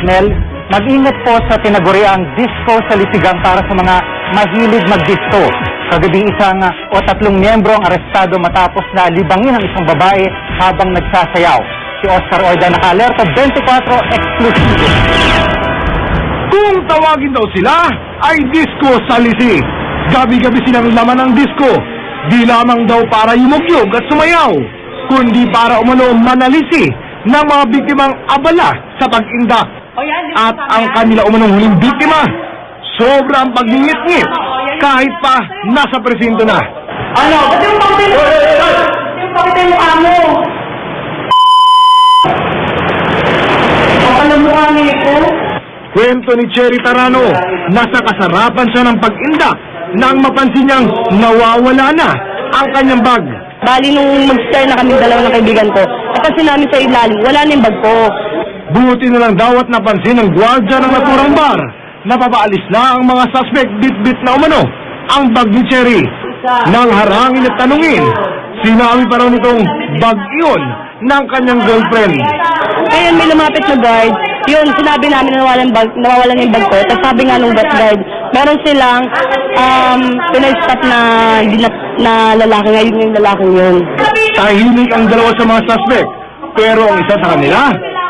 Nel, mag-ingat po sa tinaguriang disco sa Lisigan para sa mga mahilig mag-disco. Kagabi isang o 3 miyembro ang arestado matapos na libangin ang isang babae habang nagsasayaw. Si Oscar Oida naka-alerto 24 exclusive. Kung tawagin daw sila, ay disco sa Lisi. Gabi-gabi silang laman ng disco. Di lamang daw para yumugyog at sumayaw, kundi para umano manalisi ng mga biktimang abala sa pag-inda. At ang kanila umanong huling biktima, sobrang pagngingit-ngit kahit pa nasa presinto na. Ano? Ba't yung pakita mo? Yung pakita yung mukha mo? Kapal ang mukha niya ito? Kwento ni Cherry Tarano, nasa kasarapan siya ng pag-inda nang mapansin niyang nawawala na ang kanyang bag. Bali nung mag-start na kami dalawa ng kaibigan ko, napansin namin sa ilalim, wala na yung bag ko. Buti na lang daw at napansin ng gwardya ng naturang bar na papaalis na ang mga suspect bit-bit na umano ang bag ni Cherry. Nang harangin at tanungin, sinabi pa raw nitong bag iyon ng kanyang girlfriend. Ngayon may lumapit na guard, yun sinabi namin na nawawalan yung bag ko. Tapos sabi nga nung guard, meron silang pinay-stop na hindi na lalaki, ngayon yung lalaking yun. Tahimik ang dalawa sa mga suspect, pero ang isa sa kanila,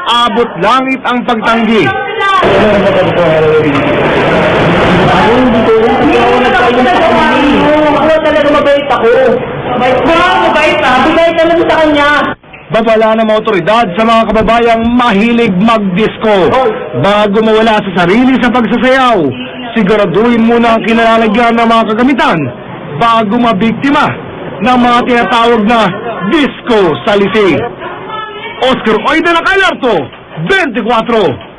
abot langit ang pagtanggi. Ako talaga mabait ako. Mabait ha? Bigay talaga sa kanya. Babala ng mga otoridad sa mga kababayang mahilig mag-disco. Bago mawala sa sarili sa pagsasayaw, siguraduhin muna ang kinalalagyan ng mga kagamitan bago mabiktima ng mga tinatawag na disco sa Lisi. Oscar Oida naka-alerto, 24.